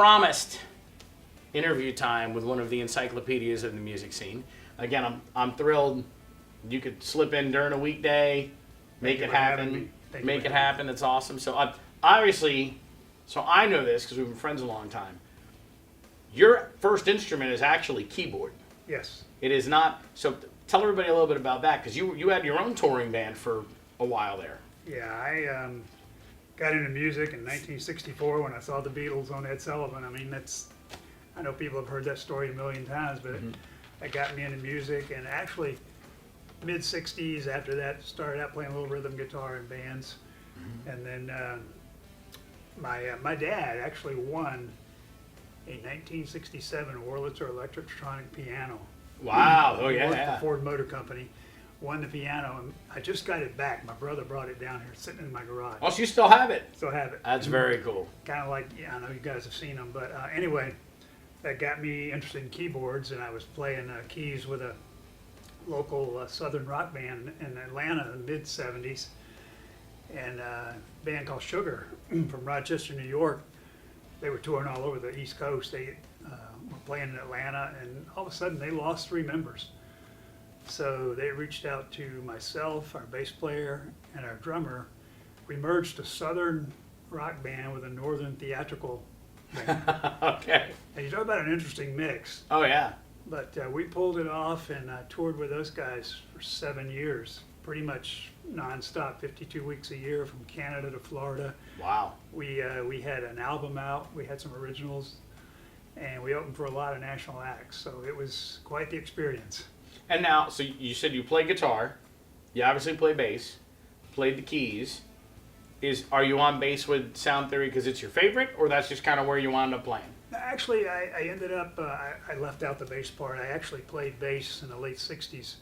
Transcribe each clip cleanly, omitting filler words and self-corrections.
promised interview time with one of the encyclopedias of the music scene. Again, I'm thrilled. You could slip in during a weekday, make it happen. Make it happen. It's awesome. So obviously, so I know this because we've been friends a long time. Your first instrument is actually keyboard. Yes. It is not. So tell everybody a little bit about that, because you had your own touring band for a while there. Yeah, I got into music in 1964 when I saw the Beatles on Ed Sullivan. I mean, I know people have heard that story a million times, but it got me into music. And actually, mid-60s, after that, started out playing a little rhythm guitar in bands. And then my dad actually won a 1967 Wurlitzer Electrotronic piano. Wow! Oh He worked yeah. for Ford Motor Company. Won the piano, and I just got it back. My brother brought it down here, sitting in my garage. Oh, so you still have it? Still have it. That's very cool. Kind of like, yeah, I know you guys have seen them, but anyway, that got me interested in keyboards, and I was playing keys with a local southern rock band in Atlanta in the mid-'70s, and a band called Sugar from Rochester, New York. They were touring all over the East Coast. They were playing in Atlanta, and all of a sudden they lost 3 members. So they reached out to myself, our bass player, and our drummer. We merged a southern rock band with a northern theatrical band. Okay. And you talk about an interesting mix. Oh yeah. But we pulled it off, and toured with those guys for 7 years, pretty much nonstop, 52 weeks a year from Canada to Florida. Wow. We had an album out, we had some originals, and we opened for a lot of national acts. So it was quite the experience. And now, so you said you play guitar, you obviously play bass, played the keys. Are you on bass with Sound Theory because it's your favorite, or that's just kind of where you wound up playing? Actually, I ended up, I left out the bass part. I actually played bass in the late 60s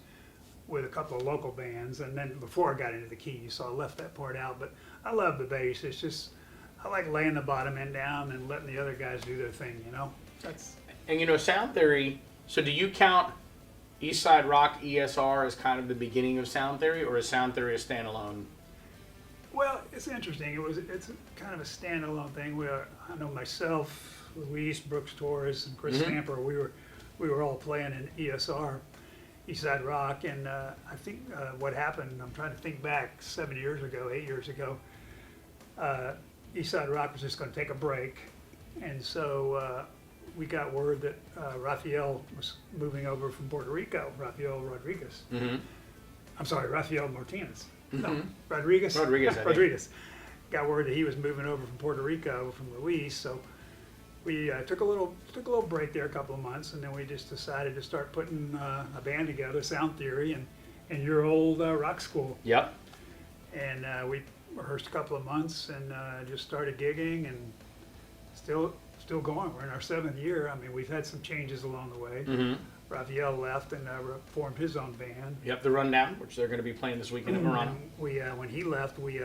with a couple of local bands, and then before I got into the keys, so I left that part out. But I love the bass. It's just, I like laying the bottom end down and letting the other guys do their thing, you know? And Sound Theory, so do you count East Side Rock ESR as kind of the beginning of Sound Theory, or is Sound Theory a standalone? Well, it's interesting. It's kind of a standalone thing where I know myself, Luis, Brooks Torres, and Chris Stamper, we were all playing in ESR, East Side Rock, and I think what happened, I'm trying to think back 8 years ago, East Side Rock was just going to take a break, and so we got word that Rafael was moving over from Puerto Rico, Rafael Rodriguez. I'm sorry, Rafael Martinez. No, Rodriguez. Rodriguez. Got word that he was moving over from Puerto Rico from Luis, so we took a little break there, a couple of months, and then we just decided to start putting a band together, Sound Theory, and your old rock school. Yep. And we rehearsed a couple of months and just started gigging, and still going. We're in our 7th year. I mean, we've had some changes along the way. Raphael left and formed his own band. Yep, the Rundown, which they're going to be playing this weekend in Verona. When he left, we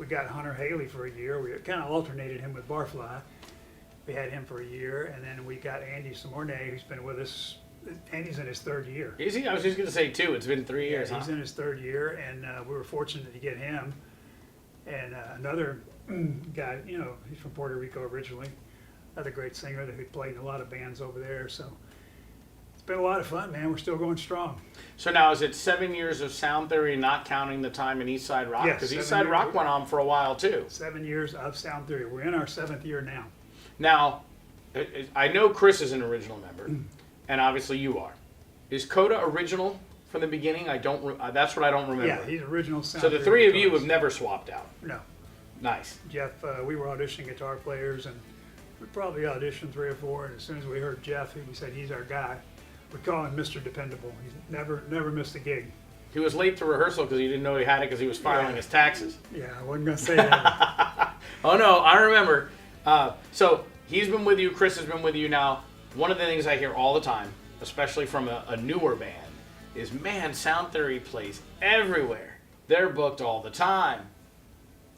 got Hunter Haley for a year. We kind of alternated him with Barfly. We had him for a year, and then we got Andy Simorne, who's been with us. Andy's in his 3rd year. Is he? I was just going to say 2. It's been 3 years, He's in his 3rd year, and we were fortunate to get him. And another guy, he's from Puerto Rico originally, another great singer who played in a lot of bands over there. So it's been a lot of fun, man. We're still going strong. So now, is it 7 years of Sound Theory, not counting the time in East Side Rock? Yes, because 7 East Side years. Rock went on for a while, too. 7 years of Sound Theory. We're in our 7th year now. Now, I know Chris is an original member, and obviously you are. Is Coda original from the beginning? That's what I don't remember. Yeah, he's original Sound So the Theory 3 of you guitarist. have never swapped out? No. Nice. Jeff, we were auditioning guitar players, and we probably auditioned 3 or 4, and as soon as we heard Jeff, we said he's our guy. We call him Mr. Dependable. He's never missed a gig. He was late to rehearsal because he didn't know he had it because he was filing his taxes. Yeah, I wasn't going to say that. Oh, no, I remember. So he's been with you. Chris has been with you now. One of the things I hear all the time, especially from a newer band, is, man, Sound Theory plays everywhere. They're booked all the time.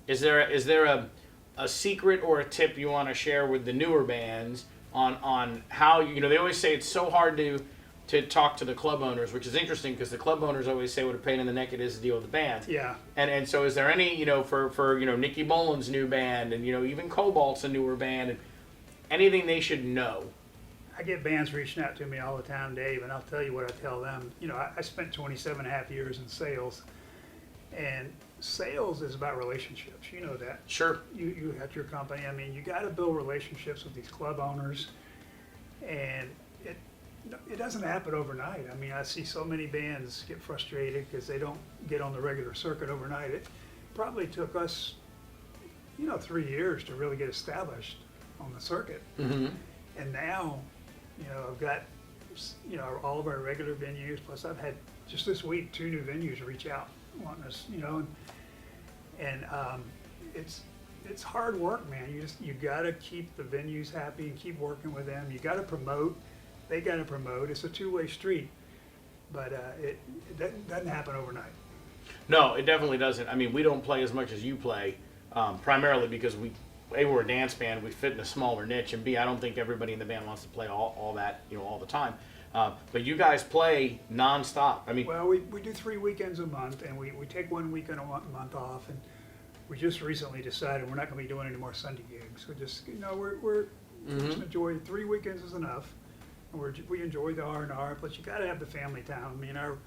Is there a secret or a tip you want to share with the newer bands on how, they always say it's so hard to talk to the club owners, which is interesting because the club owners always say what a pain in the neck it is to deal with the band. Yeah. And so is there any, for Nikki Boland's new band, and, even Cobalt's a newer band, and anything they should know? I get bands reaching out to me all the time, Dave, and I'll tell you what I tell them. You know, I spent 27 and a half years in sales, and sales is about relationships. You know that. Sure. You at your company. I mean, you got to build relationships with these club owners, and it doesn't happen overnight. I mean, I see so many bands get frustrated because they don't get on the regular circuit overnight. It probably took us, 3 years to really get established on the circuit, and now. I've got, all of our regular venues, plus I've had, just this week, 2 new venues reach out wanting us, and it's hard work, man. You gotta keep the venues happy and keep working with them. You gotta promote, they gotta promote. It's a two-way street, but it doesn't happen overnight. No, it definitely doesn't. I mean, we don't play as much as you play, primarily because A, we're a dance band, we fit in a smaller niche, and B, I don't think everybody in the band wants to play all that, all the time. But you guys play nonstop. I mean, well, we do 3 weekends a month, and we take 1 weekend a month off, and we just recently decided we're not going to be doing any more Sunday gigs. We just, we're just enjoy 3 weekends is enough, and we enjoy the R&R. But you got to have the family time. I mean, our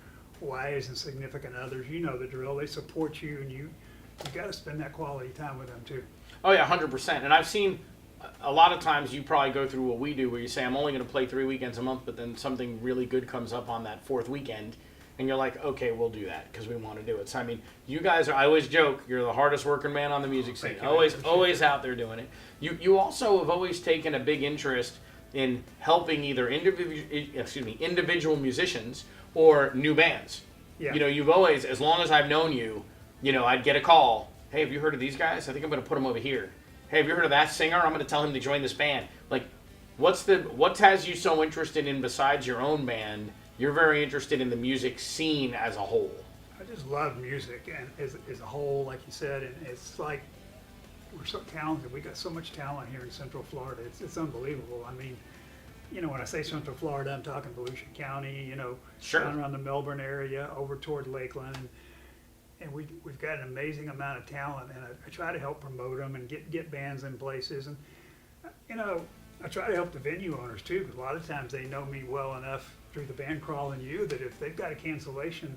wives and significant others, you know the drill. They support you, and you got to spend that quality time with them too. Oh yeah, 100%. And I've seen a lot of times you probably go through what we do, where you say, I'm only going to play 3 weekends a month, but then something really good comes up on that 4th weekend, and you're like, okay, we'll do that because we want to do it. So I mean, you guys are, I always joke, you're the hardest working man on the music scene. Always out there doing it. You also have always taken a big interest in helping either individual musicians or new bands. Yeah. You've always, as long as I've known you, I'd get a call. Hey, have you heard of these guys? I think I'm going to put them over here. Hey, have you heard of that singer? I'm going to tell him to join this band. Like, what has you so interested in besides your own band? You're very interested in the music scene as a whole. I just love music and as a whole, like you said, and it's like we're so talented. We got so much talent here in Central Florida. It's unbelievable. I mean, when I say Central Florida, I'm talking Volusia County, Sure. Down around the Melbourne area, over toward Lakeland. And we've got an amazing amount of talent, and I try to help promote them and get bands in places. And, I try to help the venue owners too, because a lot of times they know me well enough through the band crawl and you that if they've got a cancellation,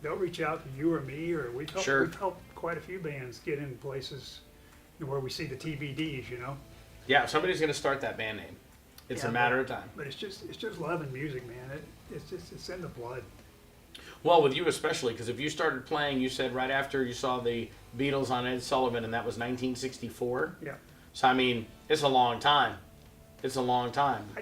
they'll reach out to you or me, or we've helped quite a few bands get in places where we see the TBDs, Yeah, somebody's going to start that band name. It's a matter of time. But it's just loving music, man. It's in the blood. Well, with you especially, because if you started playing, you said right after you saw the Beatles on Ed Sullivan, and that was 1964. Yeah. So I mean, it's a long time. It's a long time. I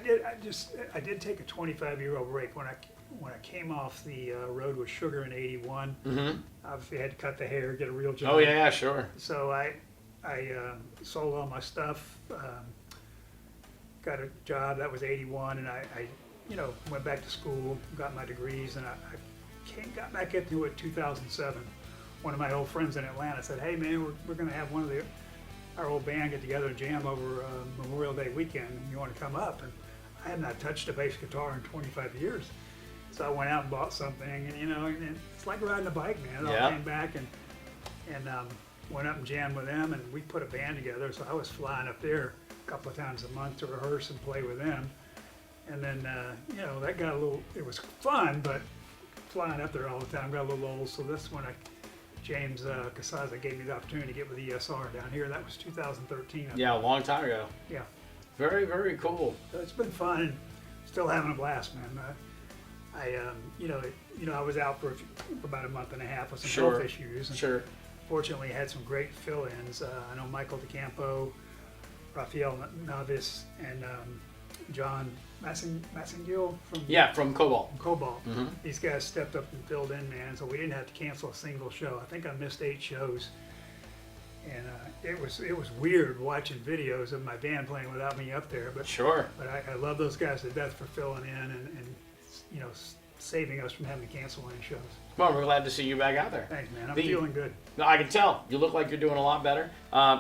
did take a 25-year-old break when I came off the road with Sugar in '81. Obviously, I had to cut the hair, get a real job. Oh yeah, sure. So I sold all my stuff, got a job. That was '81, and I went back to school, got my degrees, and I got back into it 2007. One of my old friends in Atlanta said, "Hey man, we're going to have our old band get together and jam over Memorial Day weekend. You want to come up?" And I had not touched a bass guitar in 25 years, so I went out and bought something, and and it's like riding a bike, man. I came back and went up and jammed with them, and we put a band together. So I was flying up there a couple of times a month to rehearse and play with them. And then that got a little. It was fun, but flying up there all the time got a little old. So that's when James Casaza gave me the opportunity to get with ESR down here. That was 2013. Yeah, a long time ago. Yeah. Very, very cool. So it's been fun, and still having a blast, man. I was out for about a month and a half with some health issues. And fortunately, I had some great fill-ins. I know Michael DeCampo, Rafael Navis, and John Massengill from Cobalt. Mm-hmm. These guys stepped up and filled in, man. So we didn't have to cancel a single show. I think I missed 8 shows, and it was weird watching videos of my band playing without me up there. But But I love those guys to death for filling in and saving us from having to cancel any shows. Well, we're glad to see you back out there. Thanks, man. I'm feeling good. No, I can tell. You look like you're doing a lot better. I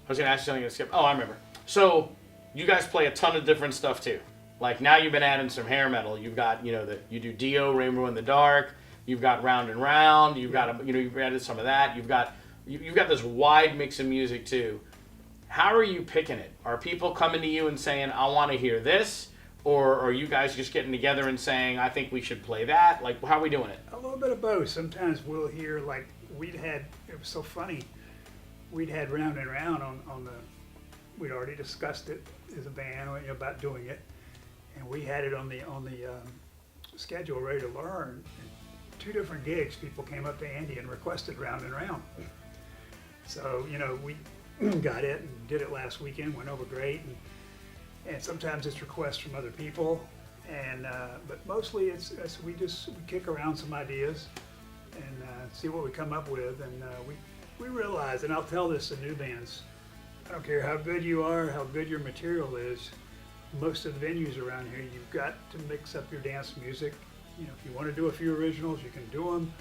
was going to ask you something to skip. Oh, I remember. So you guys play a ton of different stuff too. Like now you've been adding some hair metal. You've got, you do Dio, Rainbow in the Dark. You've got Round and Round. You've got, you've added some of that. You've got this wide mix of music too. how are you picking it? Are people coming to you and saying, I want to hear this? Or are you guys just getting together and saying, I think we should play that? Like, how are we doing it? A little bit of both. Sometimes we'll hear, like, it was so funny, we'd had Round and Round on the, we'd already discussed it as a band, about doing it. And we had it on the schedule ready to learn. And 2 different gigs, people came up to Andy and requested Round and Round. So, we got it and did it last weekend, went over great. And sometimes it's requests from other people, but mostly it's we kick around some ideas and see what we come up with, and we realize, and I'll tell this to new bands, I don't care how good you are, how good your material is, most of the venues around here, you've got to mix up your dance music. If you want to do a few originals, you can do them.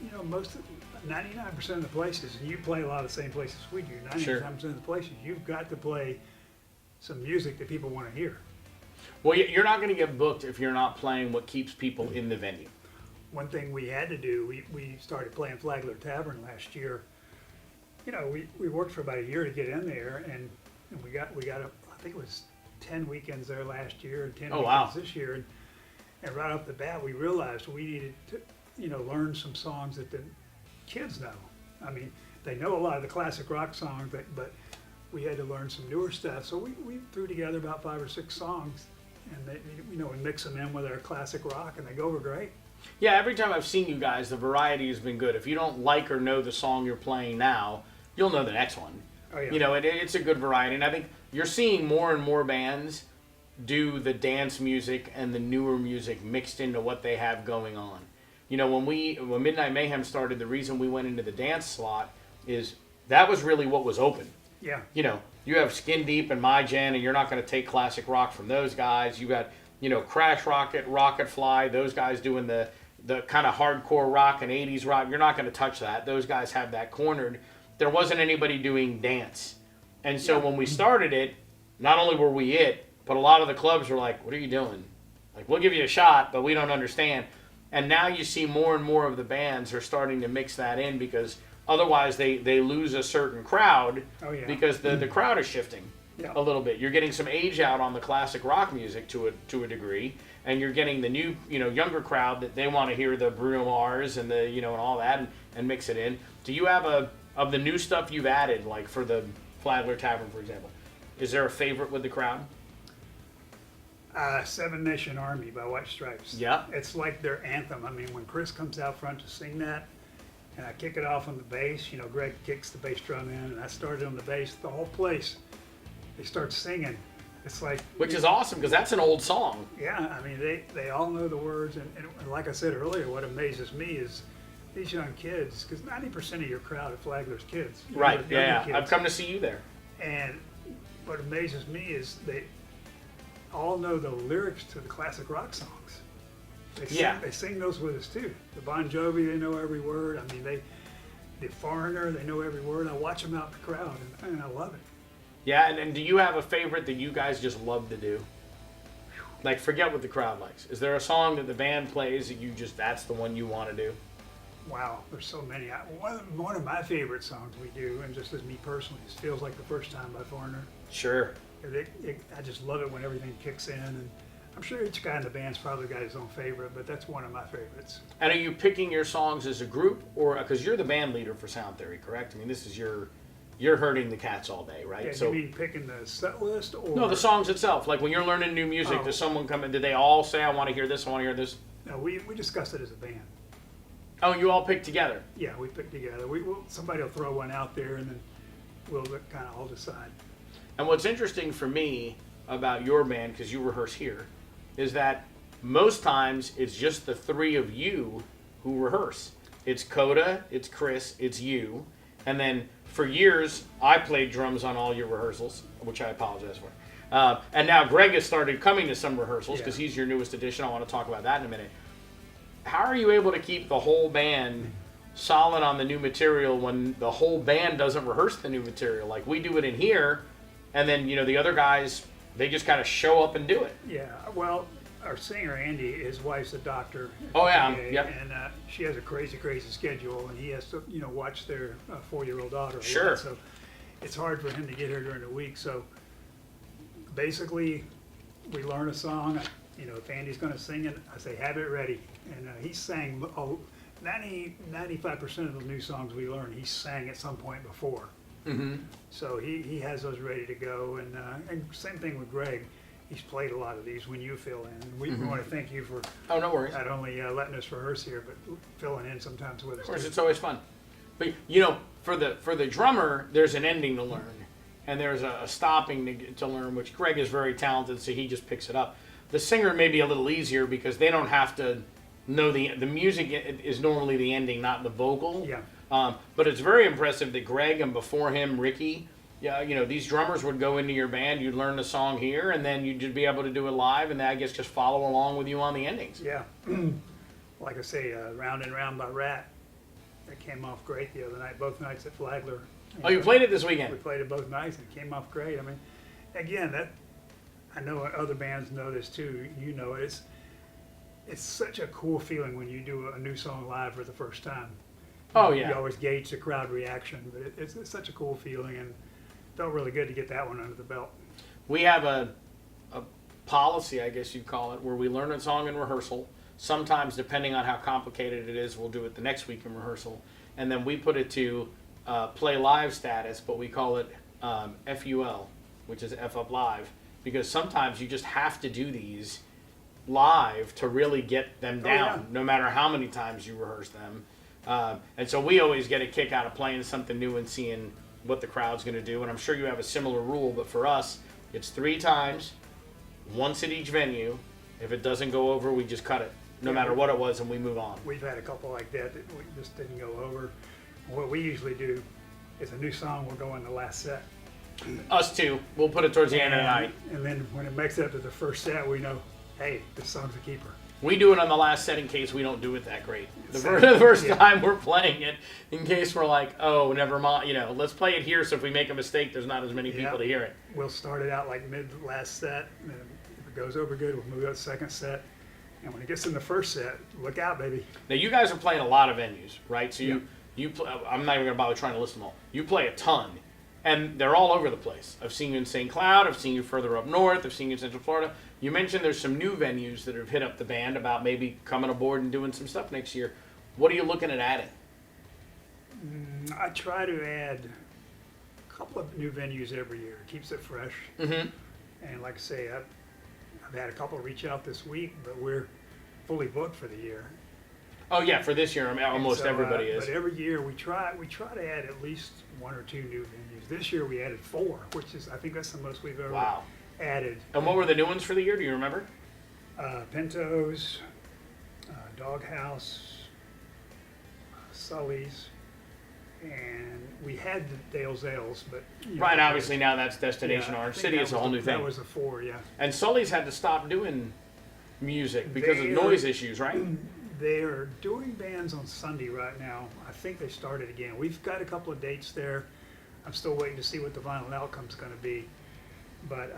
Mm-hmm. 99% of the places, and you play a lot of the same places we do, 99% of the places, you've got to play some music that people want to hear. Well, you're not going to get booked if you're not playing what keeps people in the venue. One thing we had to do, we started playing Flagler Tavern last year. We worked for about a year to get in there, and we got I think it was 10 weekends there last year and 10 weekends this year. And right off the bat, we realized we needed to, learn some songs that the kids know. I mean, they know a lot of the classic rock songs, but we had to learn some newer stuff. So we threw together about 5 or 6 songs, and we mix them in with our classic rock, and they go over great. Yeah, every time I've seen you guys, the variety has been good. If you don't like or know the song you're playing now, you'll know the next one. Oh, yeah. It's a good variety, and I think you're seeing more and more bands do the dance music and the newer music mixed into what they have going on. When Midnight Mayhem started, the reason we went into the dance slot is that was really what was open. Yeah. You have Skin Deep and My Gen, and you're not going to take classic rock from those guys. You got, Crash Rocket, Rocket Fly, those guys doing the kind of hardcore rock and 80s rock. You're not going to touch that. Those guys have that cornered. There wasn't anybody doing dance. And so when we started it, not only were we it, but a lot of the clubs were like, what are you doing? Like, we'll give you a shot, but we don't understand. And now you see more and more of the bands are starting to mix that in, because otherwise they lose a certain crowd. Oh, yeah. Because the crowd is shifting a little bit. You're getting some age out on the classic rock music to a degree, and you're getting the new, younger crowd that they want to hear the Bruno Mars and the, and all that and mix it in. Do you have of the new stuff you've added, like for the Flagler Tavern, for example, is there a favorite with the crowd? Seven Nation Army by White Stripes. Yeah. It's like their anthem. I mean, when Chris comes out front to sing that, and I kick it off on the bass, Greg kicks the bass drum in, and I started on the bass, the whole place, they start singing. It's like... Which is awesome, because that's an old song. Yeah, I mean, they all know the words, and like I said earlier, what amazes me is these young kids, because 90% of your crowd at Flagler's kids. Right, yeah. I've come to see you there. And what amazes me is they all know the lyrics to the classic rock songs. They sing those with us too. The Bon Jovi, they know every word. I mean, the Foreigner, they know every word. I watch them out in the crowd, and I love it. Yeah, and do you have a favorite that you guys just love to do? Like, forget what the crowd likes. Is there a song that the band plays that that's the one you want to do? Wow, there's so many. One of my favorite songs we do, and just as me personally, is Feels Like the First Time by Foreigner. Sure. I just love it when everything kicks in, and I'm sure each guy in the band's probably got his own favorite, but that's one of my favorites. And are you picking your songs as a group, or because you're the band leader for Sound Theory, correct? I mean, this is you're herding the cats all day, right? Yeah, so, you mean picking the set list, or no, the songs itself. Like when you're learning new music, does someone come in? Did they all say, "I want to hear this, I want to hear this"? No, we discussed it as a band. Oh, you all pick together? Yeah, we pick together. Somebody will throw one out there, and then we'll kind of all decide. And what's interesting for me about your band, because you rehearse here, is that most times it's just the three of you who rehearse. It's Coda, it's Chris, it's you, and then for years I played drums on all your rehearsals, which I apologize for. And now Greg has started coming to some rehearsals because he's your newest addition. I want to talk about that in a minute. How are you able to keep the whole band solid on the new material when the whole band doesn't rehearse the new material? Like we do it in here, and then the other guys, they just kind of show up and do it. Yeah, well, our singer Andy, his wife's a doctor. Oh yeah, yep. And she has a crazy schedule, and he has to watch their 4-year-old daughter. Sure. So it's hard for him to get here during the week. So basically, we learn a song. You know, if Andy's going to sing it, I say, have it ready. And he sang 95% of the new songs we learn, he sang at some point before. Mm-hmm. So he has those ready to go. And same thing with Greg. He's played a lot of these when you fill in. We want to thank you for no worries. not only letting us rehearse here, but filling in sometimes with us. Of course, too. it's always fun. But you know, for the drummer, there's an ending to learn, and there's a stopping to learn, which Greg is very talented, so he just picks it up. The singer may be a little easier because they don't have to know the music is normally the ending, not the vocal. Yeah. But it's very impressive that Greg and before him Ricky, yeah, you know, these drummers would go into your band, you'd learn the song here, and then you'd just be able to do it live, and I guess just follow along with you on the endings. Yeah. Like I say, Round and Round by Rat. That came off great the other night, both nights at Flagler. Oh, you played it this We weekend? played it both nights and it came off great. I mean, again, I know other bands know this too. You know, it's such a cool feeling when you do a new song live for the first time. Oh, yeah. You always gauge the crowd reaction, but it's such a cool feeling, and felt really good to get that one under the belt. We have a policy, I guess you'd call it, where we learn a song in rehearsal. Sometimes, depending on how complicated it is, we'll do it the next week in rehearsal. And then we put it to play live status, but we call it FUL, which is F up live, because sometimes you just have to do these live to really get them down, yeah. no matter how many times you rehearse them. And so we always get a kick out of playing something new and seeing what the crowd's going to do. And I'm sure you have a similar rule, but for us, it's 3 times, once at each venue. If it doesn't go over, we just cut it, no matter what it was, and we move on. We've had a couple like that we just didn't go over. What we usually do is a new song will go in the last set. Us too. We'll put it towards the end of the night. And then when it makes it up to the first set, we know, hey, this song's a keeper. We do it on the last set in case we don't do it that great. The Same. first Yeah. time we're playing it, in case we're like, oh, never mind, you know, let's play it here so if we make a mistake, there's not as many people to hear it. We'll start it out like mid last set, and then if it goes over good, we'll move out to second set. And when it gets in the first set, look out, baby. Now, you guys are playing a lot of venues, right? So you play, I'm not even going to bother trying to list them all. You play a ton, and they're all over the place. I've seen you in St. Cloud. I've seen you further up north. I've seen you in Central Florida. You mentioned there's some new venues that have hit up the band about maybe coming aboard and doing some stuff next year. What are you looking at adding? I try to add a couple of new venues every year. It keeps it fresh. Mm-hmm. And like I say, I've had a couple reach out this week, but we're fully booked for the year. Oh, yeah, for this year, I mean, almost And so, everybody is. But every year we try to add at least 1 or 2 new venues. This year we added 4, which is, I think that's the most we've ever Wow. added. And what were the new ones for the year? Do you remember? Pintos, Doghouse, Sully's, and we had the Dale's Ales, but you know, Right, obviously now that's Destination yeah, I Orange think City. that It's a was whole the- new thing. That was the 4, yeah. And Sully's had to stop doing music because of They- noise issues, right? They are doing bands on Sunday right now. I think they started again. We've got a couple of dates there. I'm still waiting to see what the final outcome's going to be. But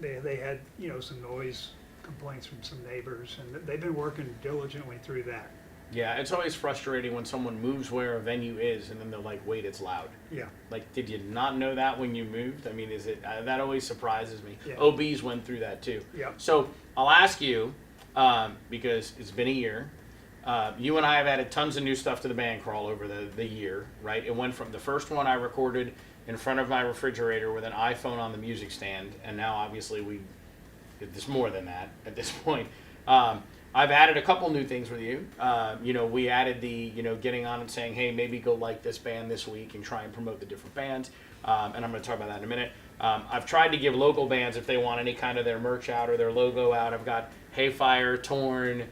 they had, you know, some noise complaints from some neighbors, and they've been working diligently through that. Yeah, it's always frustrating when someone moves where a venue is and then they're like, wait, it's loud. Yeah. Like, did you not know that when you moved? I mean, is it that always surprises me. Yeah. OBs went through that too. Yeah. So I'll ask you, because it's been a year, you and I have added tons of new stuff to the band crawl over the year, right? It went from the first one I recorded in front of my refrigerator with an iPhone on the music stand, and now obviously it's more than that at this point. I've added a couple new things with you. You know, we added the, you know, getting on and saying, hey, maybe go like this band this week and try and promote the different bands. And I'm going to talk about that in a minute. I've tried to give local bands, if they want any kind of their merch out or their logo out. I've got Hayfire, Torn,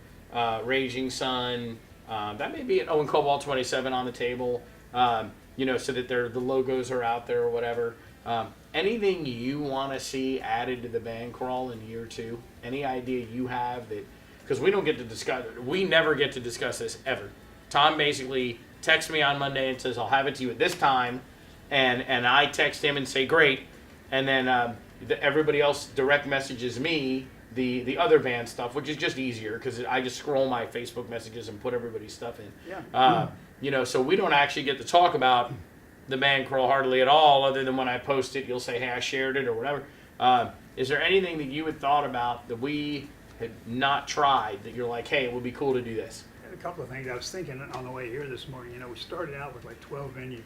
Raging Sun. That may be and Cobalt 27 on the table. You know, so that the logos are out there or whatever. Anything you want to see added to the band crawl in year 2? Any idea you have that? Because we never get to discuss this ever. Tom basically texts me on Monday and says, I'll have it to you at this time. And I text him and say, great. And then everybody else direct messages me the other band stuff, which is just easier because I just scroll my Facebook messages and put everybody's stuff in. Yeah. You know, so we don't actually get to talk about the band crawl hardly at all, other than when I post it, you'll say, hey, I shared it or whatever. Is there anything that you had thought about that we had not tried that you're like, hey, it would be cool to do this? A couple of things I was thinking on the way here this morning. We started out with like 12 venues.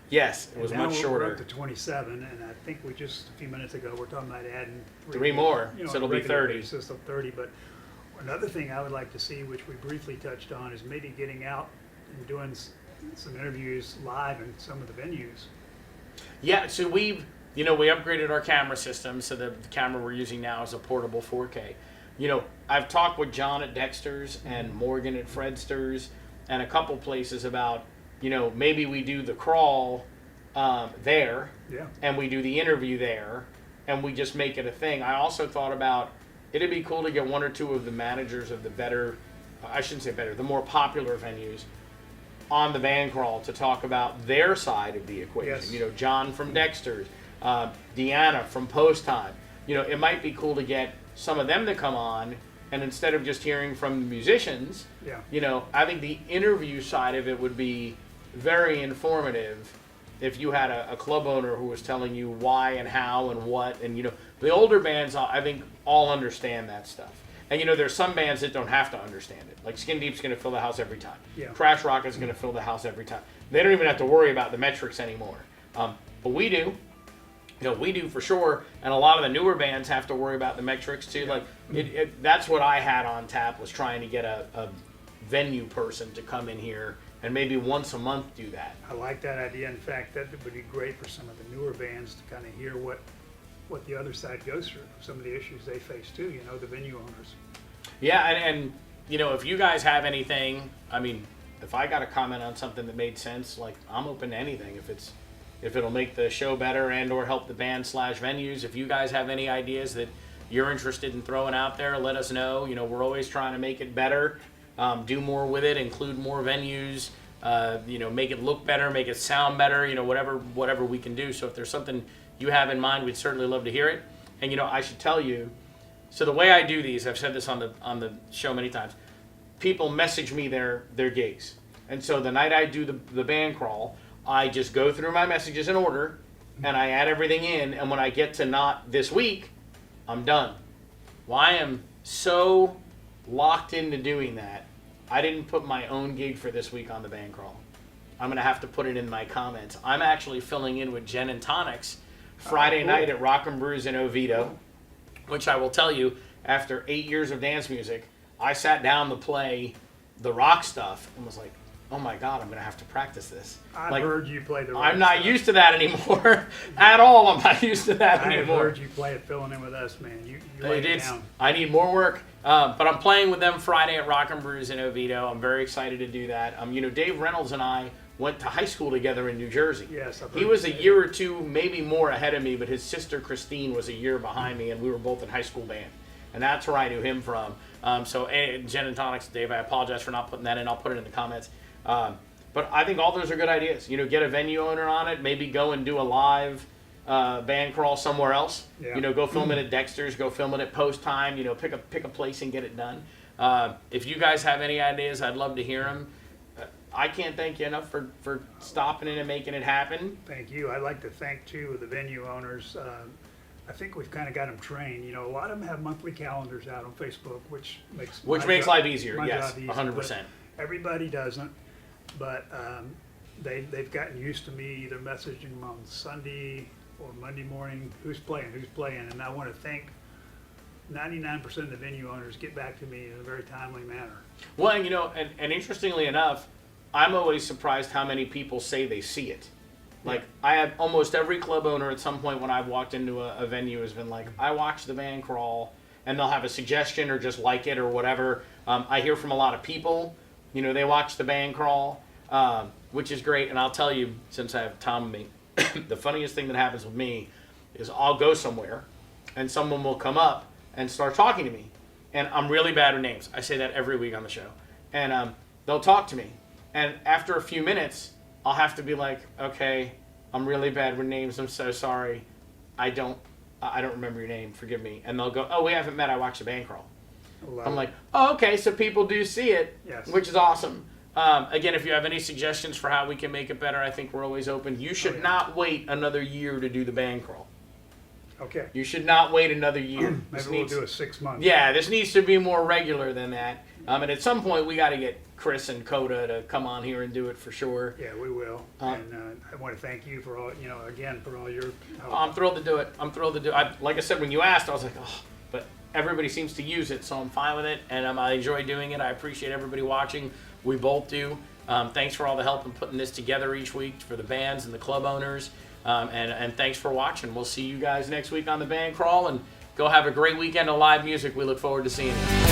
Yes, it was And now much we're shorter. up to 27, and I think we just a few minutes ago we're talking about adding Three more, so it'll on a be regular 30. basis of 30. But another thing I would like to see, which we briefly touched on, is maybe getting out and doing some interviews live in some of the venues. Yeah, so we upgraded our camera system, so the camera we're using now is a portable 4K. I've talked with John at Dexter's and Morgan at Fredster's and a couple places about, maybe we do the crawl there, Yeah. and we do the interview there, and we just make it a thing. I also thought about, it'd be cool to get one or two of the managers of the the more popular venues on the band crawl to talk about their side of the equation. Yes. John from Dexter's, Deanna from Post Time. It might be cool to get some of them to come on, and instead of just hearing from the musicians, Yeah. I think the interview side of it would be very informative if you had a club owner who was telling you why and how and what, and the older bands, I think, all understand that stuff. And there's some bands that don't have to understand it. Like Skin Deep's going to fill the house every time. Yeah. Crash Rock is going to fill the house every time. They don't even have to worry about the metrics anymore. But we do. We do for sure. And a lot of the newer bands have to worry about the metrics too. Like that's what I had on tap, was trying to get a venue person to come in here and maybe once a month do that. I like that idea. In fact, that would be great for some of the newer bands to kind of hear what the other side goes through, some of the issues they face too, the venue owners. Yeah, and if you guys have anything, if I got to comment on something that made sense, like, I'm open to anything. If it'll make the show better and or help the band / venues, if you guys have any ideas that you're interested in throwing out there, let us know. We're always trying to make it better, do more with it, include more venues, make it look better, make it sound better, whatever we can do. So if there's something you have in mind, we'd certainly love to hear it. And I should tell you, so the way I do these, I've said this on the show many times, people message me their gigs. And so the night I do the band crawl, I just go through my messages in order, and I add everything in, and when I get to not this week, I'm done. Well, I am so locked into doing that, I didn't put my own gig for this week on the band crawl. I'm going to have to put it in my comments. I'm actually filling in with Gin and Tonics Friday night at Rock and Brews in Oviedo, which I will tell you, after 8 years of dance music, I sat down to play the rock stuff and was like, oh my God, I'm going to have to practice this. I've heard you play the rock I'm not stuff. used to that anymore. At all, I'm not used to that I have anymore. heard you play it filling in with us, man. You lay it down. I need more work, but I'm playing with them Friday at Rock and Brews in Oviedo. I'm very excited to do that. Dave Reynolds and I went to high school together in New Jersey. Yes, I've heard he was you a say year or two, maybe more ahead of me, but his sister Christine was a year behind me, and we were both in high school band. And that's where I knew him from. Gin and Tonics, Dave, I apologize for not putting that in. I'll put it in the comments. But I think all those are good ideas. Get a venue owner on it, maybe go and do a live band crawl somewhere else. Yeah. Go film it at Dexter's, go film it at Post Time, pick a place and get it done. If you guys have any ideas, I'd love to hear them. I can't thank you enough for stopping in and making it happen. Thank you. I'd like to thank, too, the venue owners. I think we've kind of got them trained. A lot of them have monthly calendars out on Facebook, which makes life easier, my yes, job easier, 100%. but everybody doesn't. But they've gotten used to me either messaging them on Sunday or Monday morning, who's playing, and I want to thank 99% of the venue owners get back to me in a very timely manner. Well, and interestingly enough, I'm always surprised how many people say they see it. Like, I have almost every club owner at some point when I've walked into a venue has been like, I watched the band crawl, and they'll have a suggestion or just like it or whatever. I hear from a lot of people, they watch the band crawl, which is great. And I'll tell you, since I have Tom and me, the funniest thing that happens with me is I'll go somewhere, and someone will come up and start talking to me. And I'm really bad with names. I say that every week on the show. And they'll talk to me. And after a few minutes, I'll have to be like, okay, I'm really bad with names. I'm so sorry. I don't remember your name. Forgive me. And they'll go, oh, we haven't met. I watched the band crawl. I'm like, oh, okay, so people do see it, Yes. which is awesome. Again, if you have any suggestions for how we can make it better, I think we're always open. You should not wait another year to do the band crawl. Okay. You should not wait another year. Maybe we'll do a 6 month. Yeah, this needs to be more regular than that. And at some point, we got to get Chris and Coda to come on here and do it for sure. Yeah, we will. And I want to thank you for all, again, for all your help. I'm thrilled to do it. Like I said, when you asked, I was like, oh, but everybody seems to use it, so I'm fine with it. And I enjoy doing it. I appreciate everybody watching. We both do. Thanks for all the help in putting this together each week for the bands and the club owners. And thanks for watching. We'll see you guys next week on the Band Crawl. And go have a great weekend of live music. We look forward to seeing you.